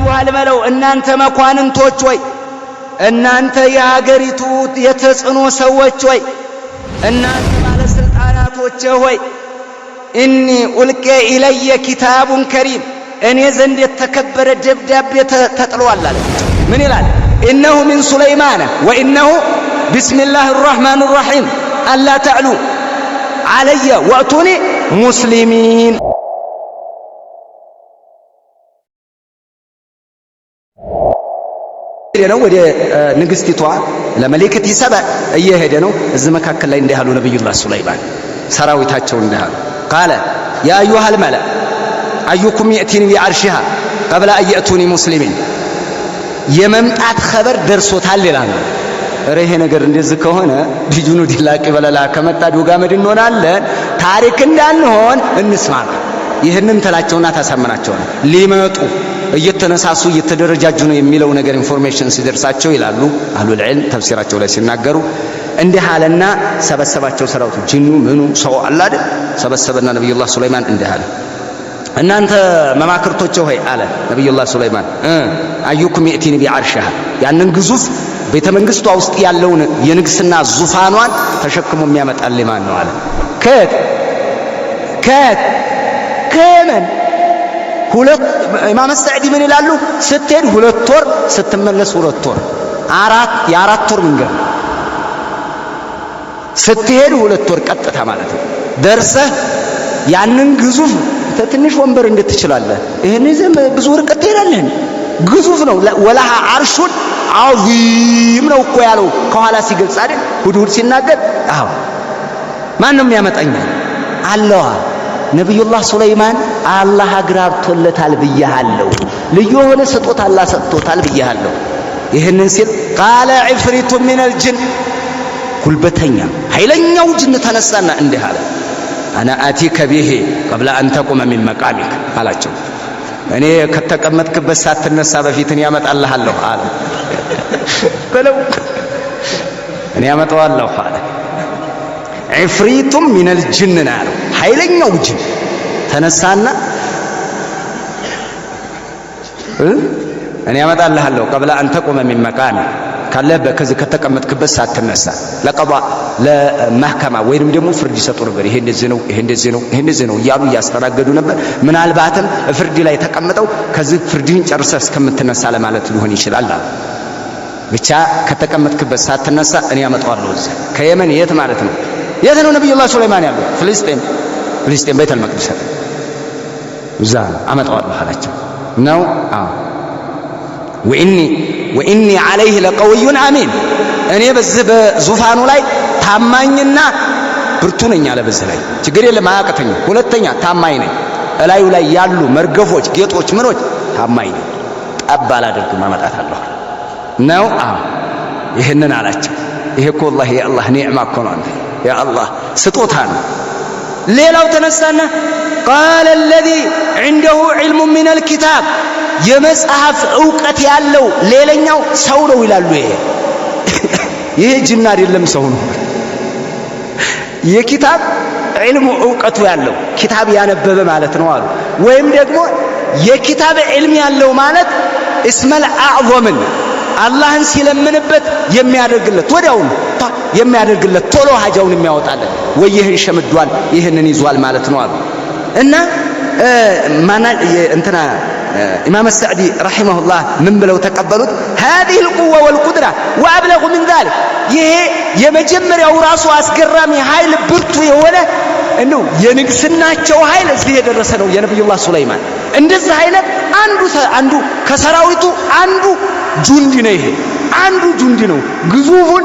አዩሃል በለው እናንተ መኳንንቶች ወይ እናንተ የሀገሪቱ የተጽኖ ሰዎች ወይ እናንተ ባለስልጣናቶች ሆይ እኒ ኡልቄ ኢለየ ኪታቡን ከሪም እኔ ዘንድ የተከበረ ደብዳቤ ተጥሏል አለ። ምን ይላል? ኢነሁ ሚን ሱለይማን ወኢነሁ ቢስሚላህ الرحمن الرحيم አላ ተዕሉ አለየ ወእቱኒ ሙስሊሚን። ነው ወደ ንግስቲቷ ለመለከት ይሰባ እየሄደ ነው። እዚህ መካከል ላይ እንዲህ አሉ ነብዩላህ ሱለይማን ሰራዊታቸው እንዲህ አሉ قال يا ايها الملأ ايكم ياتيني بعرشها قبل ان ياتوني مسلمين የመምጣት خبر ደርሶታል ይላል። ይሄ ነገር እንደዚህ ከሆነ ዲጁኑ ዲላቂ በለላ ከመጣ ዶጋመድ እንሆናለን ታሪክ እንዳንሆን እንስማ። ይሄንን ተላቸውና ታሳመናቸው ሊመጡ እየተነሳሱ እየተደረጃጁ ነው የሚለው ነገር ኢንፎርሜሽን ሲደርሳቸው ይላሉ አህሉል ዒልም ተፍሲራቸው ላይ ሲናገሩ እንዲህ አለና ሰበሰባቸው ሰራዊቱ ጂኑ ምኑ ሰው አላደ ሰበሰበና ነብዩላህ ሱለይማን እንዲህ አለ እናንተ መማክርቶች ሆይ አለ ነብዩላህ ሱለይማን አዩኩም የእቲኒ ቢዓርሽሃ ያንን ግዙፍ ቤተ መንግስቷ ውስጥ ያለውን የንግስና ዙፋኗን ተሸክሞ የሚያመጣልኝ ማን ነው አለ። ከየመን ሁለት ኢማም ሰዕዲ ምን ይላሉ? ስትሄድ 2 ወር ስትመለስ 2 ወር የአራት ወር መንገድ ስትሄድ 2 ወር ቀጥታ ማለት ነው። ደርሰህ ያንን ግዙፍ ትንሽ ወንበር እንድትችላለህ ይሄን ይዘህ ብዙ ርቀት ትሄዳለህ። ግዙፍ ነው። ወላሃ አርሹን ዓዚም ነው እኮ ያለው ከኋላ ሲገልጽ አይደል ሁዱድ ሲናገር አዎ ማን ነው የሚያመጣኝ አላህ ነብዩላህ ሱለይማን አላህ አግራብቶለታል ብያለሁ ልዩ ሆነ ስጦታ አላህ ሰጥቶታል ብያለሁ። ይሄንን ሲል ቃለ ዒፍሪቱ ሚነል ጅን ጉልበተኛ ኃይለኛው ጅን ተነሳና እንዲህ አለ አና አቲከ ቢሂ قبل ان تقوم من مقامك አላቸው። እኔ ከተቀመጥክበት ሳትነሳ በፊት እኔ ያመጣልሃለሁ አለ በለው እኔ ያመጣዋለሁ አለ። ዒፍሪቱ ሚነል ጅን ነው ኃይለኛው ጅን ተነሳና እኔ ያመጣልሃለሁ قبل ان تقوم من مقامك ካለበት ከዚህ ከተቀመጥክበት ሳትነሳ ለቀባ ለማህከማ ወይንም ደግሞ ፍርድ ይሰጡ ነበር። ይሄ እንደዚህ ነው እያሉ እያስተናገዱ ነበር። ምናልባትም ፍርድ ላይ ተቀምጠው ከዚህ ፍርድህን ጨርሰህ እስከምትነሳ ለማለት ሊሆን ይችላል። ብቻ ከተቀመጥክበት ሳትነሳ እኔ ያመጣዋለሁ። እዚህ ከየመን የት ማለት ነው? የት ነው ነብዩላህ ሱለይማን ያለው? ፍልስጤም ቤተል መቅደስ እዛ አመጣዋለሁ አላቸው ነው። ወኢኒ ዐለይሂ ለቀውዩን አሚን እኔ በዚህ በዙፋኑ ላይ ታማኝና ብርቱ ነኝ አለ። በዚህ ላይ ችግር የለም አያቅተኝም። ሁለተኛ ታማኝ ነኝ። እላዩ ላይ ያሉ መርገፎች፣ ጌጦች፣ ምኖች ታማኝ ነኝ። ጠብ አላደርግም አመጣታለሁ ነው። ይህንን አላቸው። ይሄ እኮ ወላሂ የአላህ ኒዕማ እኮ ነው። አንተ የአላህ ስጦታ ነው። ሌላው ተነሳና ቃለ አለዚ ዐንደሁ ዒልሙ ሚነል ኪታብ የመጽሐፍ ዕውቀት ያለው ሌላኛው ሰው ነው ይላሉ። ይሄ ጅን አይደለም ሰው ነው። የኪታብ ዒልሙ ዕውቀቱ ያለው ኪታብ ያነበበ ማለት ነው አሉ። ወይም ደግሞ የኪታብ ዒልም ያለው ማለት እስመል አዕዘምን አላህን ሲለምንበት የሚያደርግለት ወዲያውኑ የሚያደርግለት ቶሎ ሀጃውን የሚያወጣለት ወይ ይህን ሸምዷል ይህንን ይዟል ማለት ነው አሉ። እና ማና እንትና ኢማም ሰዕዲ ረሂመሁላህ ምን ብለው ተቀበሉት? هذه القوة والقدرة وأبلغ من ذلك ይሄ የመጀመሪያው ራሱ አስገራሚ ኃይል ብርቱ የሆነ እንደው የንግስናቸው ኃይል እዚህ የደረሰ ነው የነብዩላህ ሱለይማን። እንደዚህ አይነት አንዱ ከሰራዊቱ አንዱ ጁንዲ ነው። ይሄ አንዱ ጁንዲ ነው። ግዙፉን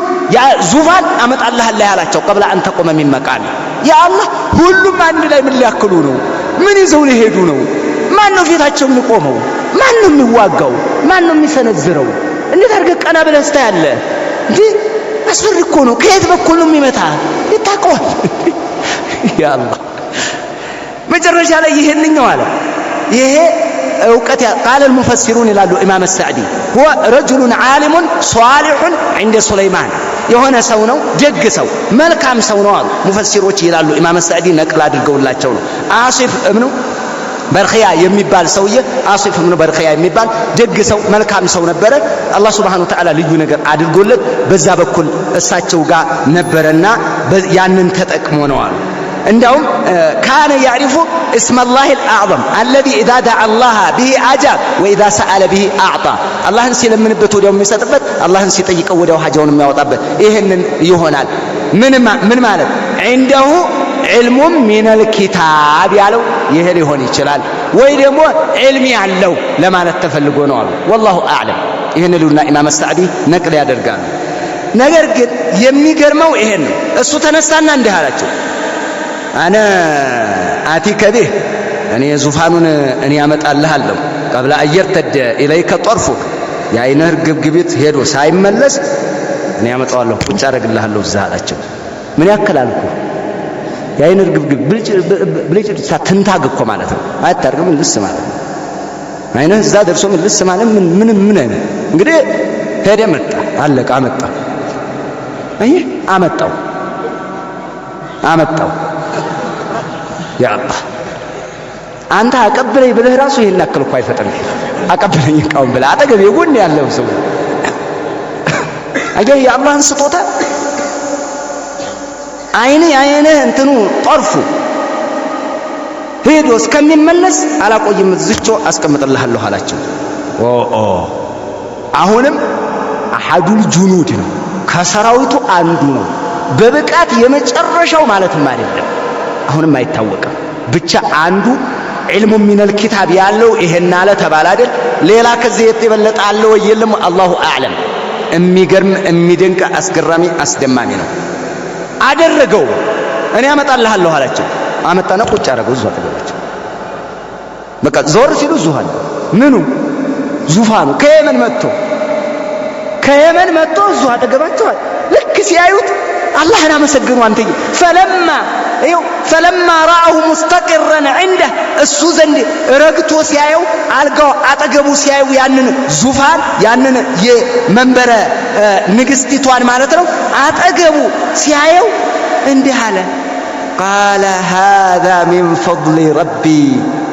ዙፋን አመጣልሃለሁ ያላቸው قبل أن تقوم من مقامك ያ አላህ ሁሉም አንድ ላይ ምን ሊያክሉ ነው? ምን ይዘው ሊሄዱ ነው? ማን ነው ፊታቸው የሚቆመው? ማን ነው የሚዋጋው? ማን ነው የሚሰነዝረው? እንዴት አድርገህ ቀና ብለህ ስታያለህ እንዴ? አስፈሪ እኮ ነው። ከየት በኩል ነው የሚመታ ይታቀዋል። ያ አላህ መጨረሻ ላይ ይሄንኛው አለ። ይሄ ዕውቀት ቃል المفسرون ይላሉ ኢማም ሰዕዲ هو رجل عالم صالح عند سليمان የሆነ ሰው ነው፣ ደግ ሰው፣ መልካም ሰው ነው አሉ ሙፈሲሮች ይላሉ። ኢማም ሰዕዲ ነቅል አድርገውላቸው ነው። አሲፍ እብኑ በርኺያ የሚባል ሰውዬ አሲፍ ኢብኑ በርኺያ የሚባል ደግ ሰው መልካም ሰው ነበረ። አላህ ሱብሓነሁ ወተዓላ ልዩ ነገር አድርጎለት በዛ በኩል እሳቸው ጋር ነበረና ያንን ተጠቅሞ ነው አሉ። እንዳውም ካነ ያዕሪፉ እስመላሂ አልአዕዘም አለዚ ኢዛ ደዓ አላህ ቢሂ አጃብ ወኢዛ ሰአለ ቢሂ አዕጣ። አላህን ሲለምንበት ወዲያው የሚሰጥበት፣ አላህን ሲጠይቀው ወዲያው ሀጃውን የሚያወጣበት ይህንን ይሆናል። ምን ማለት ዐንደሁ ዒልሙም ሚነል ኪታብ ያለው ይሄ ሊሆን ይችላል። ወይ ደግሞ ዒልም ያለው ለማለት ተፈልጎ ነው አሉ። ወላሁ አዕለም። ይህን ሉና ኢማም ሰዕዲ ነቅል ያደርጋሉ። ነገር ግን የሚገርመው ይሄን ነው። እሱ ተነሳና እንዲህ አላቸው፣ አነ አቲከ ቢህ፣ እኔ ዙፋኑን እኔ ያመጣልሃለሁ። ቀብለ አየርተደ ኢለይከ ጠርፉክ፣ የአይንህ ግብግቢት ሄዶ ሳይመለስ እኔ ያመጣዋለሁ፣ ቁጭ አደርግልሃለሁ እዛ አላቸው። ምን ያክል አልኩ? የአይን ግብግብ ብልጭ ትንታግ እኮ ማለት ነው። አያታርግም ልስ ማለት ነው። አይንህ እዛ ደርሶ ልስ ማለት ምን አይነት እንግዲህ ሄደ መጣ፣ አለቀ። አመጣው ያ አላህ አንተ አቀብለኝ ብለህ ራሱ ይሄን ያክል እኮ አይፈጥንም። አቀብለኝ እቃውን ብለህ አጠገብ የጎን ያለው ሰው አየህ የአላህን ስጦታ አይንህ እንትኑ ጠርፉ ሄዶ እስከሚመለስ አላቆይም፣ ዝቾ አስቀምጥልሃለሁ አላቸው። አሁንም አሐዱል ጁኑድ ነው፣ ከሰራዊቱ አንዱ ነው። በብቃት የመጨረሻው ማለትም አይደለም፣ አሁንም አይታወቅም። ብቻ አንዱ ዒልሙ ሚነል ኪታብ ያለው ይሄን አለ ተባለ አይደል? ሌላ ከዚህ የበለጠ አለ ወይ የለም? አላሁ አዕለም። የሚገርም የሚደንቅ አስገራሚ አስደማሚ ነው። አደረገው። እኔ አመጣልሃለሁ አላቸው። አመጣና ቁጭ አደረገው እዛው አጠገባቸው። በቃ ዞር ሲሉ ዙፋን ምኑ ዙፋኑ ከየመን መጥቶ እዛው አጠገባቸው። ልክ ሲያዩት አላህን አመሰግኑ። አንተዬ ፈለማ ረአሁ ሙስተቅረን ዐንደህ፣ እሱ ዘንድ ረግቶ ሲያየው አልጋው አጠገቡ ሲያዩ ያንን ዙፋን ያንን የመንበረ ንግስቲቷን ማለት ነው አጠገቡ ሲያየው እንዲህ አለ፣ ቃለ ሃዛ ሚን ፈድሊ ረቢ፣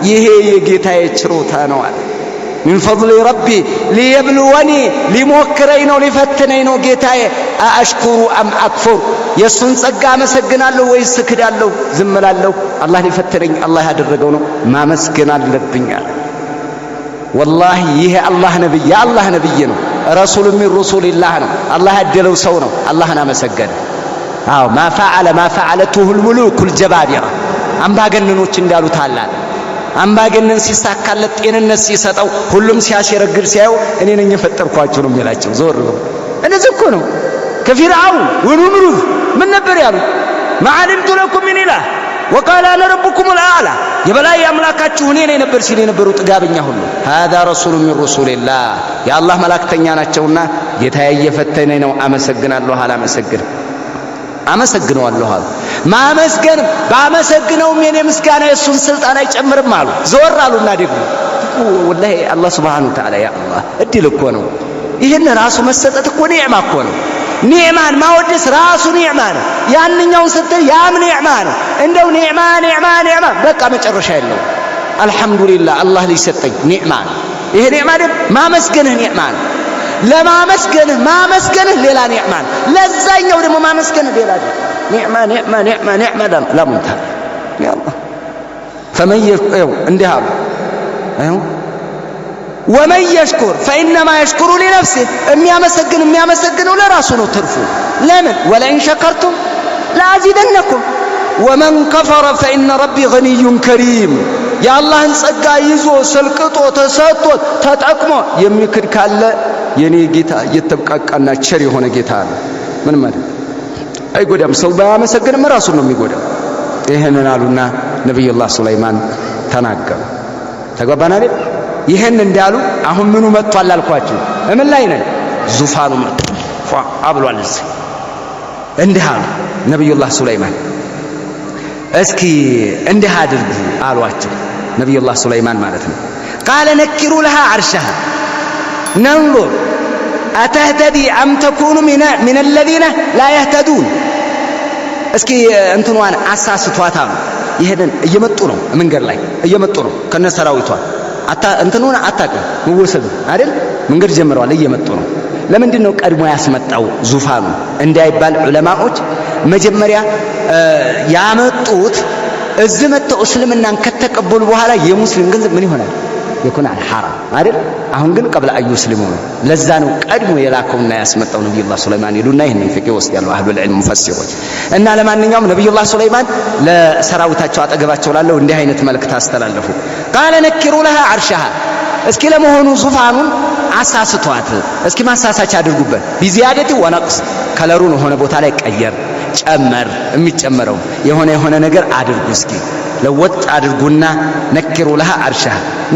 ይሄ የጌታዬ ችሮታ ነው አለ። ሚን ፈድሊ ረቢ ሊየብልወኒ፣ ሊሞክረኝ ነው ሊፈትነኝ ነው ጌታዬ። አአሽኩሩ አም አክፉር፣ የእሱን ጸጋ አመሰግናለሁ ወይስ እክዳለሁ ዝም እላለሁ? አላህ ሊፈትነኝ አላህ ያደረገው ነው፣ ማመስገን አለብኝ አለ። ወላሂ ይሄ አላህ ነብይ የአላህ ነብይ ነው። ረሱል ሚን ሩሱሊላህ ነው። አላህ ያደለው ሰው ነው። አላህን አመሰገነ። አዎ ማፈዓለቱሁል ሙሉኩል ጀባቢራ፣ አምባገነኖች እንዳሉት አለ። አምባገነን ሲሳካለት ጤንነት ሲሰጠው ሁሉም ሲያሸረግድ ሲያዩ እኔ ነኝ የፈጠርኳችሁ ነው የሚላቸው። ዞር ነው እንደዚህ እኮ ነው። ከፊርዓውን ወኑምሩዝ ምን ነበር ያሉት? ማዓሊምቱ ለኩም ሚን ኢላህ ወቃለ አነ ረቡኩሙል አዕላ፣ የበላይ አምላካችሁ እኔ ነኝ ነበር ሲል የነበሩ ጥጋበኛ ሁሉ ሃዛ ረሱሉ ሚን ሩሱሊላህ፣ የአላህ መላእክተኛ ናቸውና ጌታዬ እየፈተነኝ ነው፣ አመሰግናለሁ አላመሰግንም? አመሰግነዋለሁ አሉ። ማመስገን ባመሰግነውም የኔ ምስጋና የእሱን ስልጣን አይጨምርም አሉ። ዘወር አሉና ደግሞ ወላሂ አላህ ሱብሓነሁ ወተዓላ ያ አላህ እድል እኮ ነው። ይህን ራሱ መሰጠት እኮ ኒዕማ እኮ ነው። ኒዕማን ማወደስ ራሱ ኒዕማ ነው። ያንኛውን ስትል ያም ኒዕማ ነው። እንደው ኒዕማ በቃ መጨረሻ የለውም። አልሐምዱሊላህ አላህ ሊሰጠኝ ኒዕማ ነው። ይሄ ኒዕማ ደግሞ ማመስገንህ ኒዕማ ነው። ማመስገንህ ሌላ ኒዕማ ነው። ለዛኛው ደግሞ ማመስገንህ ሌላ ኒዕማ ላሙንታ ያ አላህ ፈመን እንዲህ አሉ ወመን የሽኩር ፈኢነማ የሽኩሩ ሊነፍሲህ፣ የሚያመሰግነው ለራሱ ነው ትርፉ። ለምን ወለኢን ሸከርቱም ለአዚደነኩም ወመን ከፈረ ፈኢነ ረቢ ገኒዩን ከሪም። የአላህን ጸጋ ይዞ ሰልቅጦ ተሰጥቶት ተጠቅሞ የሚክድ ካለ የኔ ጌታ የተብቃቃና ቸር የሆነ ጌታ ነው። ምን ማለት አይጎዳም። ሰው ባያመሰግንም ራሱን ነው የሚጎዳው። ይሄንን አሉና ነብዩላህ ሱለይማን ተናገሩ። ተገባና አይደል? ይሄን እንዳሉ አሁን ምኑ መጥቷል አልኳችሁ? ምን ላይ ነን? ዙፋኑ መጥቷል አብሏል። እንዲህ አሉ ነብዩላህ ሱለይማን፣ እስኪ እንዲህ አድርጉ አሏቸው። ነብዩላህ ሱለይማን ማለት ነው። ቃለ ነኪሩ ለሃ ዓርሸሃ ነንዙር አተህተዲ አም ተኩኑ ሚነ አለዚነ ላ የህተዱን። እስኪ እንትኗን አሳስቷታ ይሄንን እየመጡ ነው መንገድ ላይ እየመጡ ነው ከነሰራዊቷ እንትኑን አታውቅም መወሰዱ አይደል መንገድ ጀምረዋል እየመጡ ነው ለምንድን ነው ቀድሞ ያስመጣው ዙፋኑ እንዳይባል ዑለማዎች መጀመሪያ ያመጡት እዚህ መጥተው እስልምናን ከተቀበሉ በኋላ የሙስሊም ገንዘብ ምን ይሆናል يكون على الحرام አይደል አሁን ግን قبل أن يسلموا ለዛ ነው ቀድሞ የላከውና ያስመጣው ነብዩላህ ሱለይማን ይሉና ይሄንን ፍቅህ ውስጥ ያለው አህሉል ዒልም ሙፈሲሮች እና ለማንኛውም ነብዩላህ ሱለይማን ለሰራዊታቸው አጠገባቸው ላለው እንዲህ አይነት መልእክት አስተላለፉ قال نكروا لها عرشها እስኪ ለመሆኑ ዙፋኑን አሳስቷት እስኪ ማሳሳች አድርጉበት ቢዚያደቲ ወነቅስ ከለሩን ሆነ ቦታ ላይ ቀየር ጨመር የሚጨመረው የሆነ ነገር አድርጉ እስኪ ለወጥ አድርጉና ነክሩ ለሃ አርሻ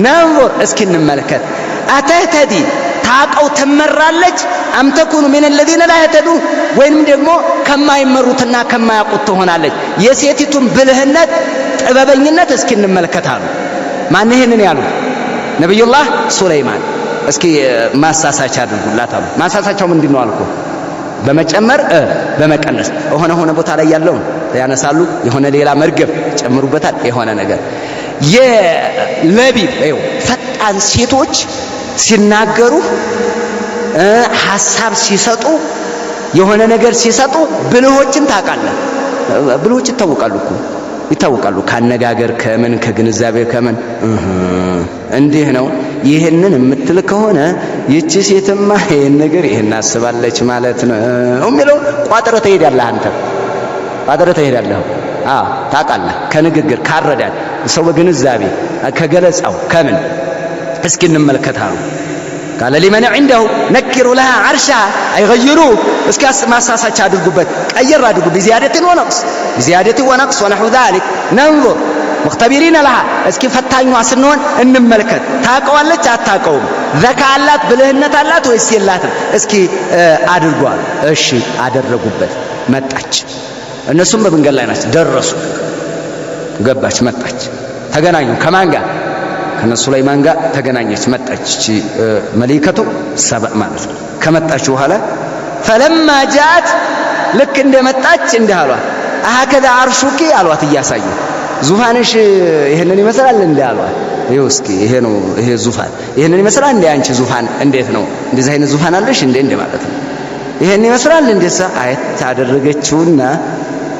ነንظر እስኪ እንመለከት አተህተዲ ታቀው ተመራለች አም ተኩኑ من الذين لا يهتدون ወይንም ደግሞ ከማይመሩትና ከማያውቁት ትሆናለች የሴቲቱን ብልህነት ጥበበኝነት እስኪ እንመለከታሉ ማን ይሄንን ያሉት ነብዩላህ ሱለይማን እስኪ ማሳሳቻ አድርጉላት አሉ ማሳሳቻው ምንድነው አልኩ በመጨመር በመቀነስ ሆነ ቦታ ላይ ያለው ያነሳሉ የሆነ ሌላ መርገብ ጨምሩበታል የሆነ ነገር የለቢብ ፈጣን ሴቶች ሲናገሩ ሐሳብ ሲሰጡ የሆነ ነገር ሲሰጡ ብልሆችን ታውቃለህ ብልሆች ይታወቃሉ ካነጋገር ከምን ከግንዛቤ ከምን እንዲህ ነው ይሄንን የምትል ከሆነ ይቺ ሴትማ ይሄን ነገር ይሄን አስባለች ማለት ነው የሚለው ቋጥረህ ትሄዳለህ አንተ ቋጥረህ ትሄዳለህ ታውቃለህ ከንግግር ካረዳድ ሰው በግንዛቤ ከገለጻው ከምን እስኪ እንመልከታው قال لمن عنده نكروا لها عرشها اي غيروا እስኪ ማሳሳች አድርጉበት ቀየር አድርጉ بزياده ونقص ونحو ذلك ننظر مختبرين لها እስኪ ፈታኙ ስንሆን እንመልከት ታቀዋለች አታቀውም ዘካላት ብልህነት አላት ወይስ የላትም እስኪ አድርጓል እሺ አደረጉበት መጣች እነሱም በመንገድ ላይ ናቸው ደረሱ ገባች መጣች ተገናኙ ከማን ጋር ከነሱለይማን ጋር ተገናኘች መጣች እቺ መለከቱ ሰበእ ማለት ነው ከመጣች በኋላ فلما جاءت ልክ እንደመጣች እንዳሏት هكذا عرشك አሏት እያሳየ ዙፋንሽ ይሄንን ይመስላል እንዳሏት ይኸው እስኪ ይሄ ዙፋን ይሄንን ይመስላል እንደ አንቺ ዙፋን እንዴት ነው እንደዚህ አይነት ዙፋን አለሽ እንደ ማለት ነው ይሄን ይመስላል እንደዛ አየት ታደረገችውና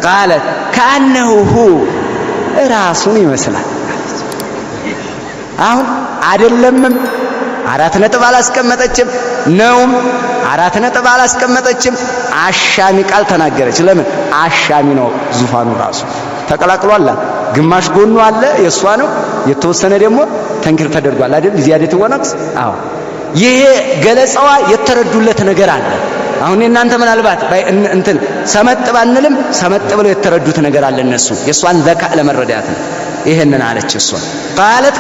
قالت كانه هو ራሱን ይመስላል አሁን አይደለም 4 ነጥብ አላስቀመጠችም ነው 4 ነጥብ አላስቀመጠችም አሻሚ ቃል ተናገረች ለምን አሻሚ ነው ዙፋኑ ራሱ ተቀላቅሏል ግማሽ ጎኑ አለ የሷ ነው የተወሰነ ደግሞ ተንክር ተደርጓል አይደል ዚያደት ወነቅስ ይሄ ገለጻዋ የተረዱለት ነገር አለ አሁን እናንተ ምናልባት እንትን ሰመጥ ባንልም ሰመጥ ብለው የተረዱት ነገር አለ እነሱ የሷን ዘካ ለመረዳት ይሄንን አለች እሷ ቃለት